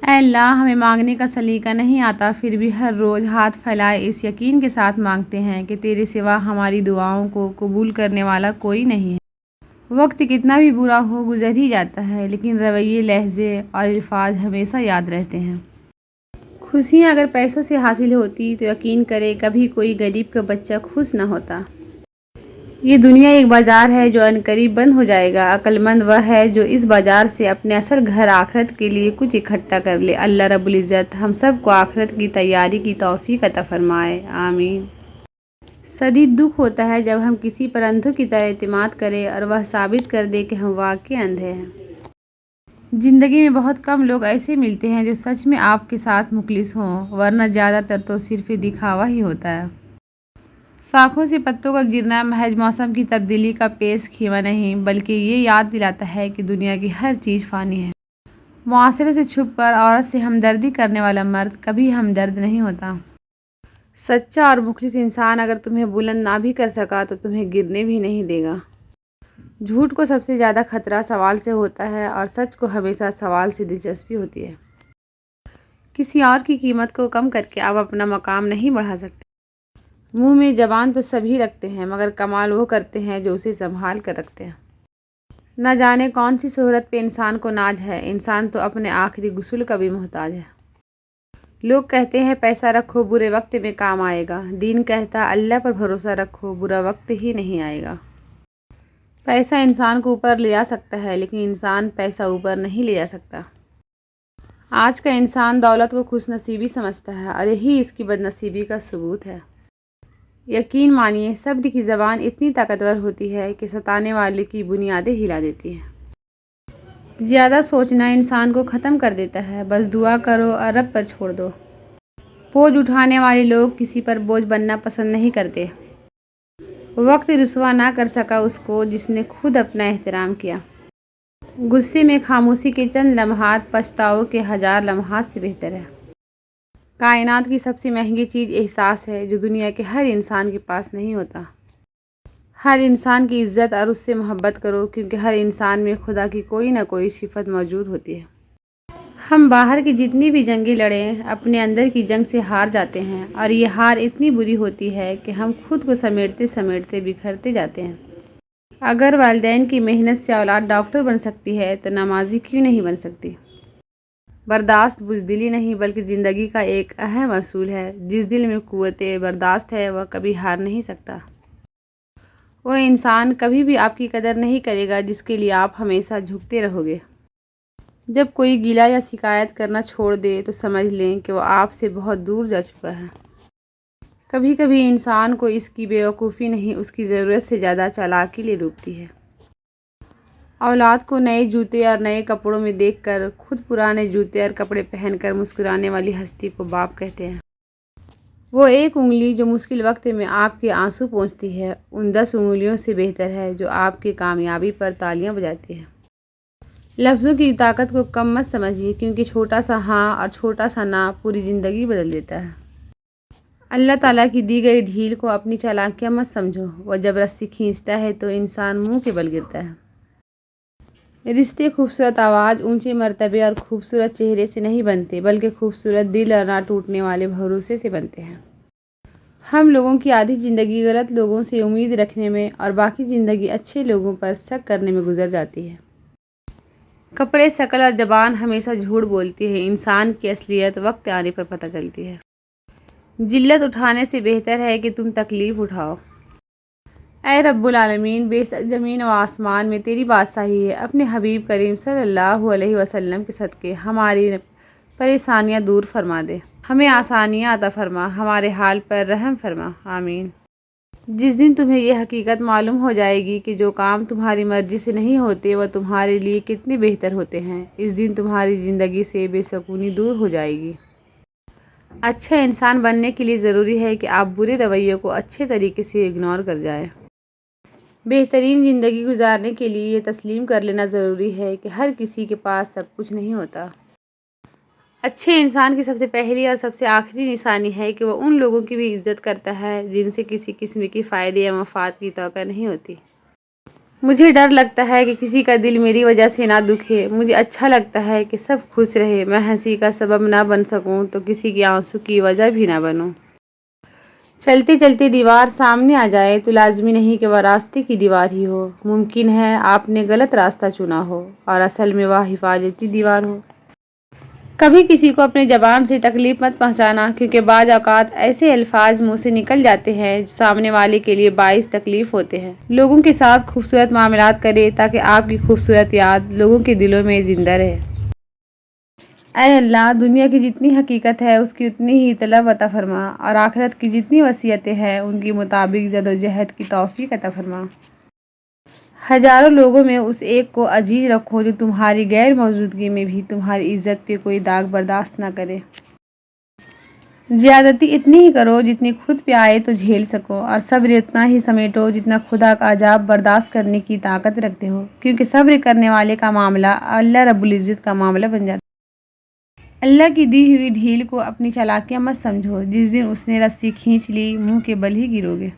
اے اللہ، ہمیں مانگنے کا سلیقہ نہیں آتا، پھر بھی ہر روز ہاتھ پھیلائے اس یقین کے ساتھ مانگتے ہیں کہ تیرے سوا ہماری دعاؤں کو قبول کرنے والا کوئی نہیں ہے۔ وقت کتنا بھی برا ہو گزر ہی جاتا ہے، لیکن رویے، لہجے اور الفاظ ہمیشہ یاد رہتے ہیں۔ خوشیاں اگر پیسوں سے حاصل ہوتی تو یقین کرے کبھی کوئی غریب کا بچہ خوش نہ ہوتا۔ یہ دنیا ایک بازار ہے جو عنقریب بند ہو جائے گا۔ عقل مند وہ ہے جو اس بازار سے اپنے اصل گھر آخرت کے لیے کچھ اکٹھا کر لے۔ اللہ رب العزت ہم سب کو آخرت کی تیاری کی توفیق عطا فرمائے، آمین۔ شدید دکھ ہوتا ہے جب ہم کسی پر اندھوں کی طرح اعتماد کریں اور وہ ثابت کر دے کہ ہم واقعی اندھے ہیں۔ زندگی میں بہت کم لوگ ایسے ملتے ہیں جو سچ میں آپ کے ساتھ مخلص ہوں، ورنہ زیادہ تر تو صرف دکھاوا ہی ہوتا ہے۔ شاخوں سے پتوں کا گرنا محض موسم کی تبدیلی کا پیش خیمہ نہیں، بلکہ یہ یاد دلاتا ہے کہ دنیا کی ہر چیز فانی ہے۔ معاشرے سے چھپ کر عورت سے ہمدردی کرنے والا مرد کبھی ہمدرد نہیں ہوتا۔ سچا اور مخلص انسان اگر تمہیں بلند نہ بھی کر سکا تو تمہیں گرنے بھی نہیں دے گا۔ جھوٹ کو سب سے زیادہ خطرہ سوال سے ہوتا ہے اور سچ کو ہمیشہ سوال سے دلچسپی ہوتی ہے۔ کسی اور کی قیمت کو کم کر کے آپ اپنا مقام نہیں بڑھا سکتے۔ منہ میں زبان تو سبھی رکھتے ہیں، مگر کمال وہ کرتے ہیں جو اسے سنبھال کر رکھتے ہیں۔ نہ جانے کون سی شہرت پہ انسان کو ناز ہے، انسان تو اپنے آخری غسل کا بھی محتاج ہے۔ لوگ کہتے ہیں پیسہ رکھو برے وقت میں کام آئے گا، دین کہتا اللہ پر بھروسہ رکھو برا وقت ہی نہیں آئے گا۔ پیسہ انسان کو اوپر لے جا سکتا ہے، لیکن انسان پیسہ اوپر نہیں لے جا سکتا۔ آج کا انسان دولت کو خوش نصیبی سمجھتا ہے اور یہی اس کی بد نصیبی کا ثبوت ہے۔ یقین مانیے صبر کی زبان اتنی طاقتور ہوتی ہے کہ ستانے والے کی بنیادیں ہلا دیتی ہے۔ زیادہ سوچنا انسان کو ختم کر دیتا ہے، بس دعا کرو اور رب پر چھوڑ دو۔ بوجھ اٹھانے والے لوگ کسی پر بوجھ بننا پسند نہیں کرتے۔ وقت رسوا نہ کر سکا اس کو جس نے خود اپنا احترام کیا۔ غصے میں خاموشی کے چند لمحات پچھتاؤ کے ہزار لمحات سے بہتر ہے۔ کائنات کی سب سے مہنگی چیز احساس ہے، جو دنیا کے ہر انسان کے پاس نہیں ہوتا۔ ہر انسان کی عزت اور اس سے محبت کرو، کیونکہ ہر انسان میں خدا کی کوئی نہ کوئی صفت موجود ہوتی ہے۔ ہم باہر کی جتنی بھی جنگیں لڑیں، اپنے اندر کی جنگ سے ہار جاتے ہیں، اور یہ ہار اتنی بری ہوتی ہے کہ ہم خود کو سمیٹتے سمیٹتے بکھرتے جاتے ہیں۔ اگر والدین کی محنت سے اولاد ڈاکٹر بن سکتی ہے تو نمازی کیوں نہیں بن سکتی؟ برداشت بزدلی نہیں بلکہ زندگی کا ایک اہم اصول ہے۔ جس دل میں قوت برداشت ہے وہ کبھی ہار نہیں سکتا۔ وہ انسان کبھی بھی آپ کی قدر نہیں کرے گا جس کے لیے آپ ہمیشہ جھکتے رہو گے۔ جب کوئی گلہ یا شکایت کرنا چھوڑ دے تو سمجھ لیں کہ وہ آپ سے بہت دور جا چکا ہے۔ کبھی کبھی انسان کو اس کی بے وقوفی نہیں، اس کی ضرورت سے زیادہ چالاکی لے ڈوبتی ہے۔ اولاد کو نئے جوتے اور نئے کپڑوں میں دیکھ کر خود پرانے جوتے اور کپڑے پہن کر مسکرانے والی ہستی کو باپ کہتے ہیں۔ وہ ایک انگلی جو مشکل وقت میں آپ کے آنسو پونچھتی ہے، ان 10 انگلیوں سے بہتر ہے جو آپ کی کامیابی پر تالیاں بجاتی ہے۔ لفظوں کی طاقت کو کم مت سمجھیے، کیونکہ چھوٹا سا ہاں اور چھوٹا سا نہ پوری زندگی بدل دیتا ہے۔ اللہ تعالیٰ کی دی گئی ڈھیل کو اپنی چالاکیاں مت سمجھو، وہ جب رسی کھینچتا ہے تو انسان منہ کے بل گرتا ہے۔ رشتے خوبصورت آواز، اونچے مرتبے اور خوبصورت چہرے سے نہیں بنتے، بلکہ خوبصورت دل اور نہ ٹوٹنے والے بھروسے سے بنتے ہیں۔ ہم لوگوں کی آدھی زندگی غلط لوگوں سے امید رکھنے میں اور باقی زندگی اچھے لوگوں پر شک کرنے میں گزر جاتی ہے۔ کپڑے، شکل اور زبان ہمیشہ جھوٹ بولتی ہے، انسان کی اصلیت وقت آنے پر پتہ چلتی ہے۔ ذلت اٹھانے سے بہتر ہے کہ تم تکلیف اٹھاؤ۔ اے رب العالمین، بے شک زمین و آسمان میں تیری بادشاہی ہے، اپنے حبیب کریم صلی اللہ علیہ وسلم کے صدقے ہماری پریشانیاں دور فرما دے، ہمیں آسانیاں عطا فرما، ہمارے حال پر رحم فرما، آمین۔ جس دن تمہیں یہ حقیقت معلوم ہو جائے گی کہ جو کام تمہاری مرضی سے نہیں ہوتے وہ تمہارے لیے کتنے بہتر ہوتے ہیں، اس دن تمہاری زندگی سے بے سکونی دور ہو جائے گی۔ اچھا انسان بننے کے لیے ضروری ہے کہ آپ برے رویوں کو اچھے طریقے سے اگنور کر جائیں۔ بہترین زندگی گزارنے کے لیے یہ تسلیم کر لینا ضروری ہے کہ ہر کسی کے پاس سب کچھ نہیں ہوتا۔ اچھے انسان کی سب سے پہلی اور سب سے آخری نشانی ہے کہ وہ ان لوگوں کی بھی عزت کرتا ہے جن سے کسی قسم کی فائدے یا مفاد کی توقع نہیں ہوتی۔ مجھے ڈر لگتا ہے کہ کسی کا دل میری وجہ سے نہ دکھے، مجھے اچھا لگتا ہے کہ سب خوش رہے، میں ہنسی کا سبب نہ بن سکوں تو کسی کے آنسو کی وجہ بھی نہ بنوں۔ چلتے چلتے دیوار سامنے آ جائے تو لازمی نہیں کہ وہ راستے کی دیوار ہی ہو، ممکن ہے آپ نے غلط راستہ چنا ہو اور اصل میں وہ حفاظتی دیوار ہو۔ کبھی کسی کو اپنے زبان سے تکلیف مت پہنچانا، کیونکہ بعض اوقات ایسے الفاظ منہ سے نکل جاتے ہیں جو سامنے والے کے لیے باعث تکلیف ہوتے ہیں۔ لوگوں کے ساتھ خوبصورت معاملات کریں تاکہ آپ کی خوبصورت یاد لوگوں کے دلوں میں زندہ رہے۔ اے اللہ، دنیا کی جتنی حقیقت ہے اس کی اتنی ہی طلب عطا فرما، اور آخرت کی جتنی وصیتیں ہیں ان کے مطابق جدوجہد کی توفیق عطا فرما۔ ہزاروں لوگوں میں اس ایک کو عزیز رکھو جو تمہاری غیر موجودگی میں بھی تمہاری عزت پہ کوئی داغ برداشت نہ کرے۔ زیادتی اتنی ہی کرو جتنی خود پہ آئے تو جھیل سکو، اور صبر اتنا ہی سمیٹو جتنا خدا کا عذاب برداشت کرنے کی طاقت رکھتے ہو، کیونکہ صبر کرنے والے کا معاملہ اللہ رب العزت کا معاملہ بن جاتا ہے۔ اللہ کی دی ہوئی ڈھیل کو اپنی چالاکیاں مت سمجھو، جس دن اس نے رسی کھینچ لی منہ کے بل ہی گرو گے۔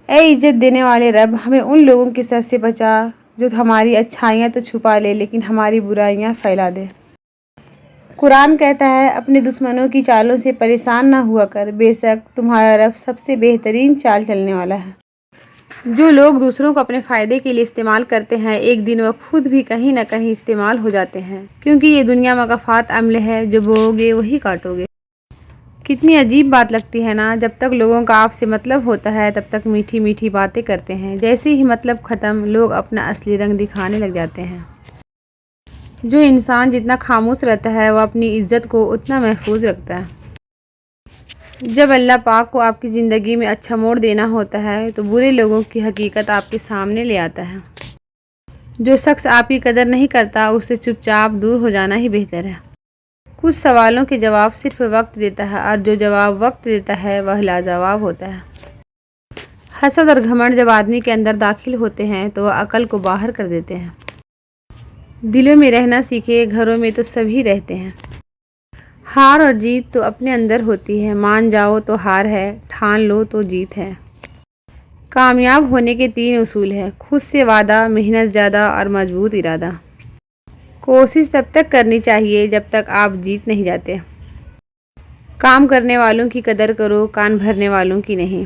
اے عزت دینے والے رب، ہمیں ان لوگوں کے سر سے بچا جو ہماری اچھائیاں تو چھپا لے لیکن ہماری برائیاں پھیلا دے۔ قرآن کہتا ہے، اپنے دشمنوں کی چالوں سے پریشان نہ ہوا کر، بے شک تمہارا رب سب سے بہترین چال چلنے والا ہے۔ جو لوگ دوسروں کو اپنے فائدے کے لیے استعمال کرتے ہیں، ایک دن وہ خود بھی کہیں نہ کہیں استعمال ہو جاتے ہیں، کیونکہ یہ دنیا مکافات عمل ہے، جو بوؤ گے وہی کاٹو گے۔ کتنی عجیب بات لگتی ہے نا، جب تک لوگوں کا آپ سے مطلب ہوتا ہے تب تک میٹھی میٹھی باتیں کرتے ہیں، جیسے ہی مطلب ختم لوگ اپنا اصلی رنگ دکھانے لگ جاتے ہیں۔ جو انسان جتنا خاموش رہتا ہے وہ اپنی عزت کو اتنا محفوظ رکھتا ہے۔ جب اللہ پاک کو آپ کی زندگی میں اچھا موڑ دینا ہوتا ہے تو برے لوگوں کی حقیقت آپ کے سامنے لے آتا ہے۔ جو شخص آپ کی قدر نہیں کرتا اس سے چپ چاپ دور ہو جانا ہی بہتر ہے۔ کچھ سوالوں کے جواب صرف وقت دیتا ہے، اور جو جواب وقت دیتا ہے وہ لاجواب ہوتا ہے۔ حسد اور گھمنڈ جب آدمی کے اندر داخل ہوتے ہیں تو وہ عقل کو باہر کر دیتے ہیں۔ دلوں میں رہنا سیکھے، گھروں میں تو سبھی رہتے ہیں۔ ہار اور جیت تو اپنے اندر ہوتی ہے، مان جاؤ تو ہار ہے، ٹھان لو تو جیت ہے۔ کامیاب ہونے کے 3 اصول ہیں: خود سے وعدہ، محنت زیادہ اور مضبوط ارادہ۔ کوشش تب تک کرنی چاہیے جب تک آپ جیت نہیں جاتے۔ کام کرنے والوں کی قدر کرو، کان بھرنے والوں کی نہیں۔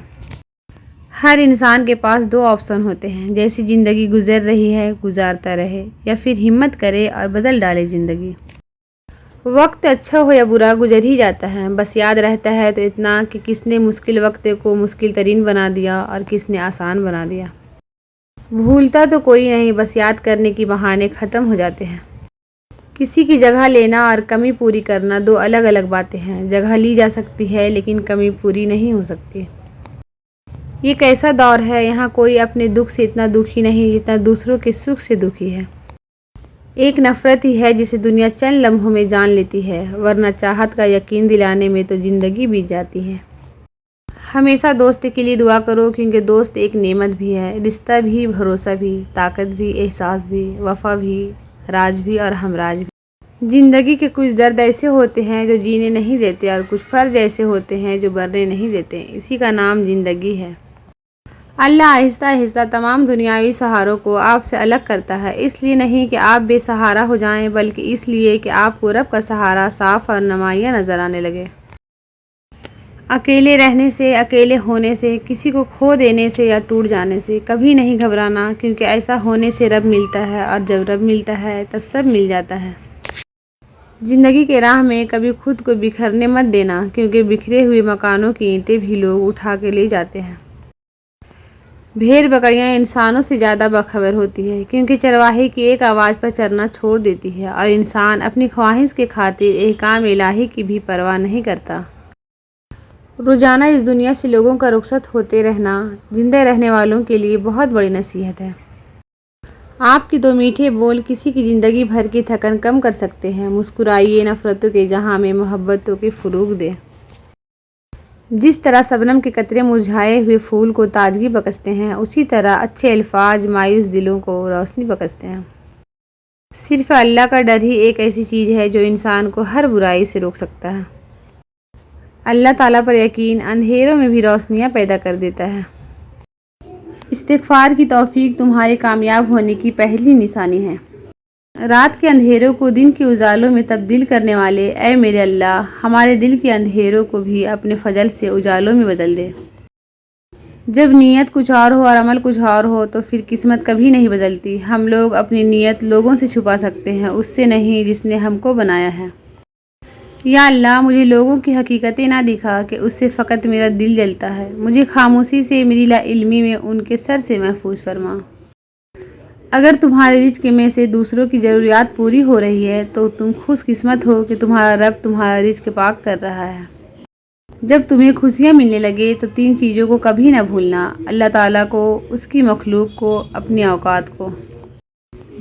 ہر انسان کے پاس 2 آپشن ہوتے ہیں، جیسی زندگی گزر رہی ہے گزارتا رہے، یا پھر ہمت کرے اور بدل ڈالے زندگی۔ وقت اچھا ہو یا برا گزر ہی جاتا ہے، بس یاد رہتا ہے تو اتنا کہ کس نے مشکل وقت کو مشکل ترین بنا دیا اور کس نے آسان بنا دیا۔ بھولتا تو کوئی نہیں، بس یاد کرنے کی بہانے ختم ہو جاتے ہیں۔ کسی کی جگہ لینا اور کمی پوری کرنا 2 الگ الگ باتیں ہیں۔ جگہ لی جا سکتی ہے لیکن کمی پوری نہیں ہو سکتی۔ یہ کیسا دور ہے، یہاں کوئی اپنے دکھ سے اتنا دکھی نہیں جتنا دوسروں کے سکھ سے دکھی ہے۔ ایک نفرت ہی ہے جسے دنیا چند لمحوں میں جان لیتی ہے، ورنہ چاہت کا یقین دلانے میں تو زندگی بیت جاتی ہے۔ ہمیشہ دوست کے لیے دعا کرو، کیونکہ دوست ایک نعمت بھی ہے، رشتہ بھی، بھروسہ بھی، طاقت بھی، احساس بھی، وفا بھی، راج بھی اور ہمراج بھی۔ زندگی کے کچھ درد ایسے ہوتے ہیں جو جینے نہیں دیتے، اور کچھ فرض ایسے ہوتے ہیں جو مرنے نہیں دیتے، اسی کا نام زندگی ہے۔ اللہ آہستہ آہستہ تمام دنیاوی سہاروں کو آپ سے الگ کرتا ہے، اس لیے نہیں کہ آپ بے سہارا ہو جائیں، بلکہ اس لیے کہ آپ کو رب کا سہارا صاف اور نمایاں نظر آنے لگے۔ اکیلے رہنے سے، اکیلے ہونے سے، کسی کو کھو دینے سے یا ٹوٹ جانے سے کبھی نہیں گھبرانا، کیونکہ ایسا ہونے سے رب ملتا ہے، اور جب رب ملتا ہے تب سب مل جاتا ہے۔ زندگی کے راہ میں کبھی خود کو بکھرنے مت دینا، کیونکہ بکھرے ہوئے مکانوں کی اینٹیں بھی لوگ اٹھا کے لے جاتے ہیں۔ بھیڑ بکریاں انسانوں سے زیادہ باخبر ہوتی ہے، کیونکہ چرواہے کی ایک آواز پر چرنا چھوڑ دیتی ہے، اور انسان اپنی خواہش کے خاطر احکام الہی کی بھی پرواہ نہیں کرتا۔ روزانہ اس دنیا سے لوگوں کا رخصت ہوتے رہنا زندہ رہنے والوں کے لیے بہت بڑی نصیحت ہے۔ آپ کے 2 میٹھے بول کسی کی زندگی بھر کی تھکن کم کر سکتے ہیں۔ مسکرائیے، نفرتوں کے جہاں میں محبتوں کے فروغ دے۔ جس طرح شبنم کے قطرے مرجھائے ہوئے پھول کو تازگی بخشتے ہیں، اسی طرح اچھے الفاظ مایوس دلوں کو روشنی بخشتے ہیں۔ صرف اللہ کا ڈر ہی ایک ایسی چیز ہے جو انسان کو ہر برائی سے روک سکتا ہے۔ اللہ تعالیٰ پر یقین اندھیروں میں بھی روشنیاں پیدا کر دیتا ہے۔ اس استغفار کی توفیق تمہارے کامیاب ہونے کی پہلی نشانی ہے۔ رات کے اندھیروں کو دن کے اجالوں میں تبدیل کرنے والے اے میرے اللہ، ہمارے دل کے اندھیروں کو بھی اپنے فضل سے اجالوں میں بدل دے۔ جب نیت کچھ اور ہو اور عمل کچھ اور ہو تو پھر قسمت کبھی نہیں بدلتی۔ ہم لوگ اپنی نیت لوگوں سے چھپا سکتے ہیں، اس سے نہیں جس نے ہم کو بنایا ہے۔ یا اللہ، مجھے لوگوں کی حقیقتیں نہ دکھا کہ اس سے فقط میرا دل جلتا ہے۔ مجھے خاموشی سے، میری لا علمی میں ان کے سر سے محفوظ فرما۔ اگر تمہارے رزق میں سے دوسروں کی ضروریات پوری ہو رہی ہے تو تم خوش قسمت ہو کہ تمہارا رب تمہارا رزق پاک کر رہا ہے۔ جب تمہیں خوشیاں ملنے لگے تو 3 چیزوں کو کبھی نہ بھولنا: اللہ تعالیٰ کو، اس کی مخلوق کو، اپنی اوقات کو۔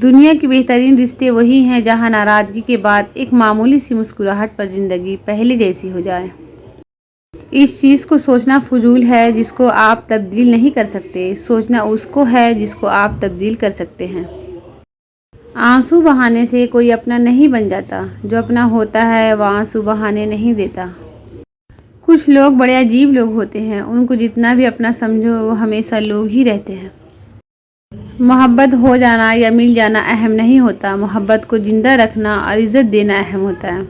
دنیا کے بہترین رشتے وہی ہیں جہاں ناراضگی کے بعد ایک معمولی سی مسکراہٹ پر زندگی پہلے جیسی ہو جائے۔ اس چیز کو سوچنا فضول ہے جس کو آپ تبدیل نہیں کر سکتے، سوچنا اس کو ہے جس کو آپ تبدیل کر سکتے ہیں۔ آنسو بہانے سے کوئی اپنا نہیں بن جاتا، جو اپنا ہوتا ہے وہ آنسو بہانے نہیں دیتا۔ کچھ لوگ بڑے عجیب لوگ ہوتے ہیں، ان کو جتنا بھی اپنا سمجھو وہ ہمیشہ لوگ ہی رہتے ہیں۔ محبت ہو جانا یا مل جانا اہم نہیں ہوتا، محبت کو زندہ رکھنا اور عزت دینا اہم ہوتا ہے۔